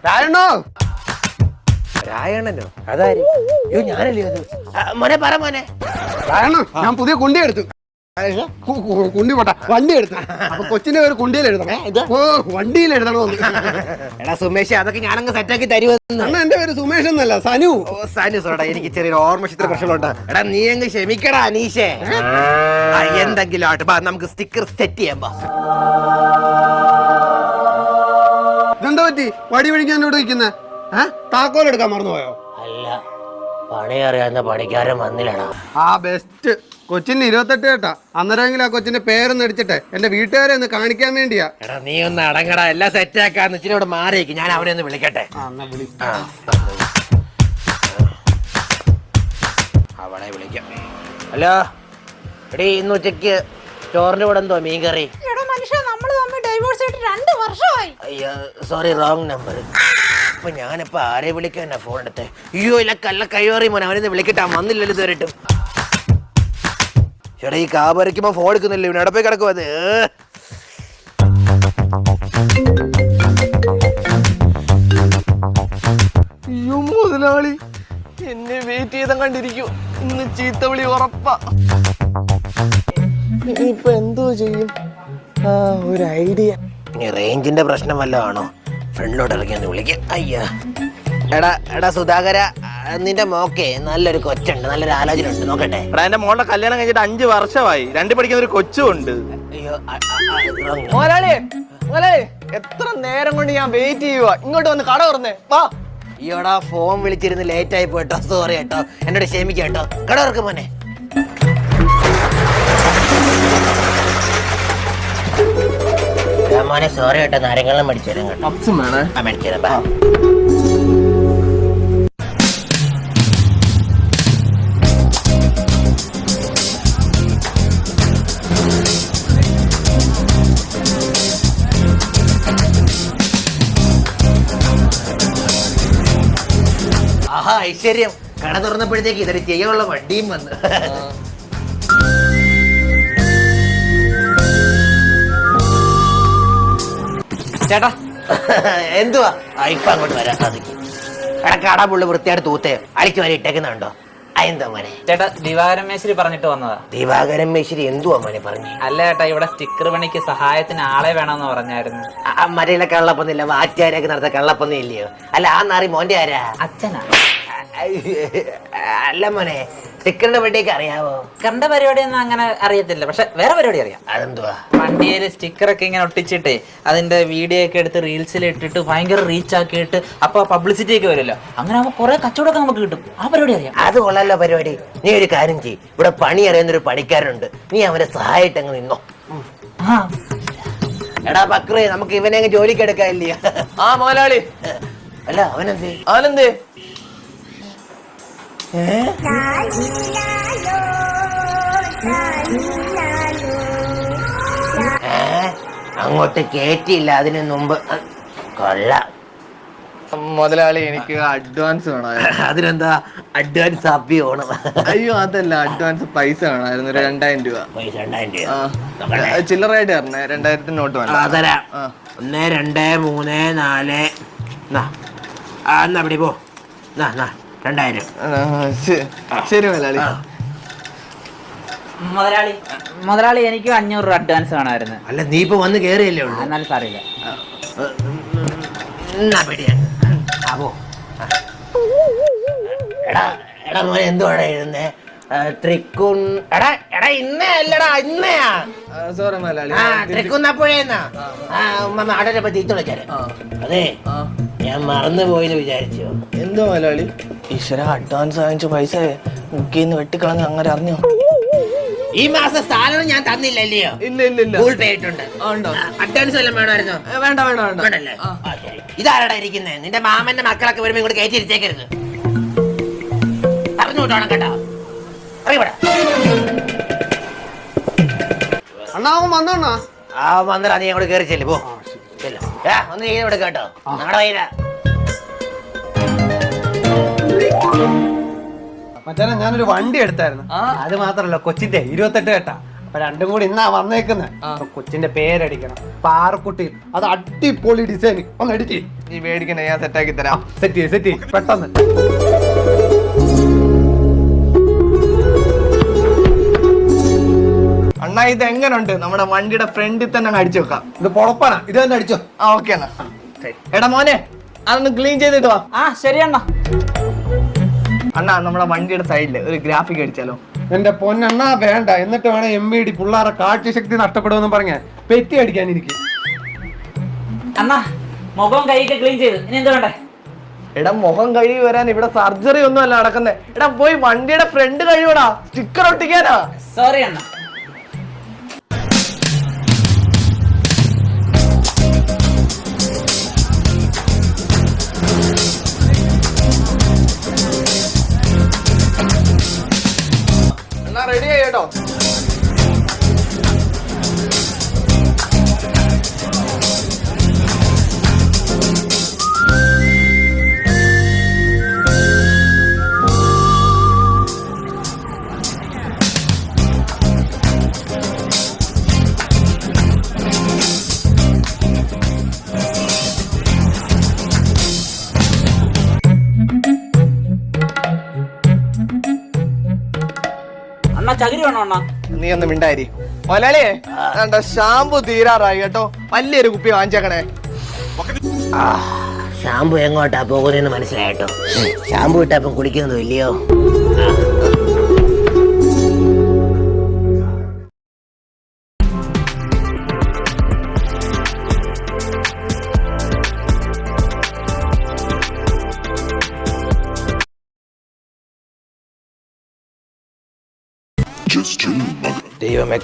രായണ്ണോ രായണ്ണനോ? അതാര്? അയ്യോ ഞാനല്ലേ അത്. മോനെ പറ മോനെ. രായണ്ണ ഞാൻ പുതിയ കുണ്ടി എടുത്തു. കുണ്ടി പോട്ടെ, വണ്ടി എടുത്തു. അപ്പൊ കൊച്ചിന്റെ പേര് കുണ്ടിയിൽ എഴുതണം. ഓ വണ്ടിയിൽ എഴുതണോ? എടാ സുമേഷ്, അതൊക്കെ ഞാനങ്ങ് സെറ്റാക്കി തരുമെന്ന്. അണ്ണ എന്റെ പേര് സുമേഷ് എന്നല്ല, സനു. ഓ സനു സോടാ, എനിക്ക് ചെറിയൊരു ഓർമ്മശിത്ര പ്രശ്നമുണ്ട്. എടാ നീ അങ്ങ് ക്ഷമിക്കടാ അനീഷേ. എന്തെങ്കിലും ആട്ടെ, നമുക്ക് സ്റ്റിക്കർ സെറ്റ് ചെയ്യാം. ഇതെന്താ പറ്റി വടി പിടിക്കാൻ എന്നോട് നിൽക്കുന്നേ? താക്കോൽ എടുക്കാൻ മറന്നുപോയോ? അല്ല, പണി അറിയാവുന്ന പണിക്കാരൻ വന്നില്ലടാ. ആ ബെസ്റ്റ്. കൊച്ചിന് 28 കേട്ടാ. അന്നേരമെങ്കിലും ആ കൊച്ചിന്റെ പേരൊന്ന് അടിച്ചിട്ടെ എന്റെ വീട്ടുകാരെ ഒന്ന് കാണിക്കാൻ വേണ്ടിയാ. എടാ നീ ഒന്ന് അടങ്ങടാ, എല്ലാം സെറ്റ് ആക്കാന്ന്. ഇച്ചിരി ഇവിടെ മാറിയേക്ക്, ഞാൻ അവനെ ഒന്ന് വിളിക്കട്ടെ. അവളെ വിളിക്കാം. ഹലോ എടീ, ഇന്ന് ഉച്ചക്ക് ചോറിന്റെ കൂടെ എന്തോ മീൻ കറി? അയ്യോ സോറി, റോങ് നമ്പർ. അപ്പൊ ഞാനിപ്പോ ആരെ വിളിക്കാനാ ഫോൺ എടുത്തേ? അയ്യോ ഇല്ല, കല്ല കൈവറി മോനെ, അവനെന്ന് വിളിക്കട്ടാ. വന്നില്ലല്ലോ ഇതുവരെട്ടും. ചേട്ടാ ഈ കാബരയ്ക്കുമ്പോ ഫോൺ എടുക്കുന്നില്ല, ഇവന് എവിടെ പോയി കിടക്കും അത്? അയ്യോ മുതലാളി, എന്നെ വെയിറ്റ് ചെയ്ത കണ്ടിരിക്കൂ. ഇന്ന് ചീത്തവിളി ഉറപ്പാ. ഇനിയിപ്പൊ എന്തോ ചെയ്യും? ഒരു ഐഡിയ. ഇനി റേഞ്ചിന്റെ പ്രശ്നം വല്ലതും ആണോ? ഫ്രണ്ടിലോട്ട് ഇറങ്ങി ഒന്ന് വിളിക്കാം. അയ്യാ എടാ സുധാകര, നിന്റെ മോക്കെ നല്ലൊരു കൊച്ചുണ്ട്, നല്ലൊരു ആലോചന ഉണ്ട്, നോക്കട്ടെ. എടാ എന്റെ മോളുടെ കല്യാണം കഴിഞ്ഞിട്ട് 5 വർഷമായി. 2 പഠിക്കുന്ന ഒരു കൊച്ചും ഉണ്ട്. അയ്യോ മുതലാളി, എത്ര നേരം കൊണ്ട് ഞാൻ വെയിറ്റ് ചെയ്യുക. ഇങ്ങോട്ട് വന്ന് കട തുറന്നേ വാ. അയ്യോടാ, ഫോൺ വിളിച്ചിരുന്ന് ലേറ്റ് ആയി പോയിട്ടോ, സോറി കേട്ടോ, എന്നോട് ക്ഷമിക്കാട്ടോ. കട തുറക്ക് മോനെ. മോനെ സോറി കേട്ടോ, നാരങ്ങളും മേടിച്ചേരാം കേട്ടോ. മേടിച്ചേരാം ബാ. ആഹാ ഐശ്വര്യം, കട തുറന്നപ്പോഴത്തേക്ക് ഇതൊരു ചെയ്യാനുള്ള വണ്ടിയും വന്ന്. ചേട്ടാ എന്തുവാ? ഇപ്പൊ അങ്ങോട്ട് വരാൻ സാധിക്കും. എടാ കട പുള്ളി വൃത്തിയായിട്ട് തൂത്തേ അടിച്ചു വരെ ഇട്ടേക്കുന്നുണ്ടോ? എന്താ മോനെ? ചേട്ടാ ദിവാകരൻ മേശ്ശേരി പറഞ്ഞിട്ട് വന്നതാ. ദിവാകരൻ മേശ്ശേരി എന്തുവാ മോനെ പറഞ്ഞു? അല്ല ചേട്ടാ, ഇവിടെ സ്റ്റിക്കർ പണിക്ക് സഹായത്തിന് ആളെ വേണമെന്ന് പറഞ്ഞായിരുന്നു. മരയിലെ കള്ളപ്പൊന്നില്ല, വാറ്റുകാരൊക്കെ നടത്ത കള്ളപ്പൊന്നും ഇല്ലയോ? അല്ല ആ നാറി മോന്റെ ആരാ? അച്ഛനാ. അല്ല മോനെ, സ്റ്റിക്കറിന്റെ പട്ടിയൊക്കെ അറിയാവോ? കണ്ട പരിപാടിയൊന്നും അങ്ങനെ അറിയത്തില്ല, പക്ഷെ വേറെ പരിപാടി അറിയാം. അതെന്തുവാ? വണ്ടിയില് സ്റ്റിക്കറൊക്കെ ഇങ്ങനെ ഒട്ടിച്ചിട്ടേ അതിന്റെ വീഡിയോ ഒക്കെ എടുത്ത് റീൽസിൽ ഇട്ടിട്ട് ഭയങ്കര റീച്ച് ആക്കിയിട്ട് അപ്പൊ പബ്ലിസിറ്റി ഒക്കെ വരുമല്ലോ. അങ്ങനെ ആകുമ്പോൾ കുറെ കച്ചവടമൊക്കെ നമുക്ക് കിട്ടും. ആ പരിപാടി അറിയാം. അത് കൊള്ളാലോ പരിപാടി. നീ ഒരു കാര്യം ചെയ്യ്, ഇവിടെ പണി അറിയുന്നൊരു പണിക്കാരുണ്ട്, നീ അവനെ സഹായിട്ട് അങ്ങ് നിന്നോ. എടാ ബക്രേ, നമുക്ക് ഇവനെ അങ്ങ് ജോലിക്ക് എടുക്കാനില്ല. ആ മുതലാളി. അല്ല അവനെന്തേ? അങ്ങോട്ട് കേറ്റിയില്ല അതിന് മുമ്പ്. കൊള്ളാം മുതലാളി, എനിക്ക് അഡ്വാൻസ് വേണമായിരുന്നു. അതിനെന്താ അഡ്വാൻസ് ഹാപ്പി ഓണം? അയ്യോ അതല്ല, അഡ്വാൻസ് പൈസ വേണമായിരുന്നു. ഒരു 2000 രൂപ. പൈസ 2000 രൂപ ചില്ലറായിട്ട് തരണേ. 2000 നോട്ട് വേണം. തരാം. 1 2 3 4. എന്നാ പിടി പോ. 2000. ശരി മുതലാളി. മുതലാളി എനിക്ക് 500 രൂപ അഡ്വാൻസ് വേണമായിരുന്നു. അല്ല നീ ഇപ്പൊ വന്ന് കേറിയല്ലേ ഉള്ളൂ. എന്നാലും സാറില്ല. എടാ മോനെ എന്തുവാടാ എഴുതുന്നേ? ഇന്നയാ സോറി മുതലാളി. തൃക്കുന്നപ്പുഴയെന്നാ നാടനെ പറ്റി വിളിച്ചാല്. അതെ ഞാൻ മറന്നു പോയിന്ന് വിചാരിച്ചോ? എന്തോ മുതലാളി? ഈശ്വര, അഡ്വാൻസ് വാങ്ങിച്ച പൈസ മുക്കിന്ന് വെട്ടിക്കളഞ്ഞ് അങ്ങനെ അറിഞ്ഞോ? ഈ മാസം സാലറി ഞാൻ തന്നില്ലല്ലയോ? ഇല്ല ഗൂഗിൾ പേ ഇട്ടുണ്ട്. അഡ്വാൻസ് വല്ലതും വേണമായിരുന്നോ? വേണ്ടല്ലേ. ഇതാരടാ ഇരിക്കുന്നേ? നിന്റെ മാമന്റെ മക്കളൊക്കെ വരുമ്പോ ഇങ്ങോട്ട് കയറ്റി ഇരുത്തേക്കരുത്. പറഞ്ഞു വിട്ടോണം കേട്ടോ. അറിയപ്പെടാ അണ്ണാവൻ വന്നോണ്ണാ. വന്നടാ, നീ അങ്ങോട്ട് കയറി ചെല്ലു. പോ ഒന്ന് ചെയ്ത് ഇവിടെ കേട്ടോ. നാടെ വൈരാ മച്ചാനെ ഞാനൊരു വണ്ടി എടുത്തായിരുന്നു. അത് മാത്രല്ല കൊച്ചിന്റെ 28 കേട്ടാ. അപ്പൊ രണ്ടും കൂടി ഇന്നാ വന്നേക്കുന്നത്. അപ്പൊ കൊച്ചിന്റെ പേരടിക്കണം, പാറക്കുട്ടി. അത് അടിപൊളി ഡിസൈൻ. ഒന്ന് അടിക്ക്. നീ മേടിക്കണേ, ഞാൻ സെറ്റാക്കി തരാം. സെറ്റ് പെട്ടെന്ന്. അണ്ണാ ഇത് എങ്ങനുണ്ട്? നമ്മുടെ വണ്ടിയുടെ ഫ്രണ്ടിൽ തന്നെ അങ്ങ് അടിച്ചു വെക്കാം. ഇത് പൊളപ്പാണ്, ഇത് തന്നെ അടിച്ചോ. ആ ഓക്കെ അണ്ണാ. എടാ മോനെ, അതൊന്ന് ക്ലീൻ ചെയ്തിട്ട് വാ. ആ ശരി അണ്ണാ. അണ്ണാ നമ്മുടെ വണ്ടിയുടെ സൈഡില് ഒരു ഗ്രാഫിക് അടിച്ചാലോ? എന്റെ പൊന്നെണ്ണാ വേണ്ട. എന്നിട്ട് വേണം MVD പിള്ളേരെ കാഴ്ചശക്തി നഷ്ടപ്പെടുമെന്ന് പറഞ്ഞ പെറ്റി അടിക്കാൻ എനിക്ക്. അണ്ണാ മുഖം കൈയൊക്കെ ക്ലീൻ ചെയ്ത് ഇനി എന്ത് വേണ്ടേ? എടാ മുഖം കഴുകി വരാൻ ഇവിടെ സർജറി ഒന്നും അല്ല നടക്കുന്നത്. എടാ പോയി വണ്ടിയുടെ ഫ്രണ്ട് കഴിവടാ, സ്റ്റിക്കർ ഒട്ടിക്കാനാ. സോറി അണ്ണാ. എന്നാ റെഡി ആയി കേട്ടോ. അണ്ണാ ചകിരി വേണോ അണ്ണാ? നീ ഒന്ന് മിണ്ടായി. മലയാളിയെ ഷാമ്പു തീരാറായി കേട്ടോ. വലിയൊരു കുപ്പി വാങ്ങിച്ചേക്കണേ. ഷാമ്പു എങ്ങോട്ടാ പോകുന്നതെന്ന് മനസ്സിലായിട്ടോ. ഷാമ്പു ഇട്ടപ്പം കുളിക്കുന്നതും ഇല്ലയോ? ദൈവമേ,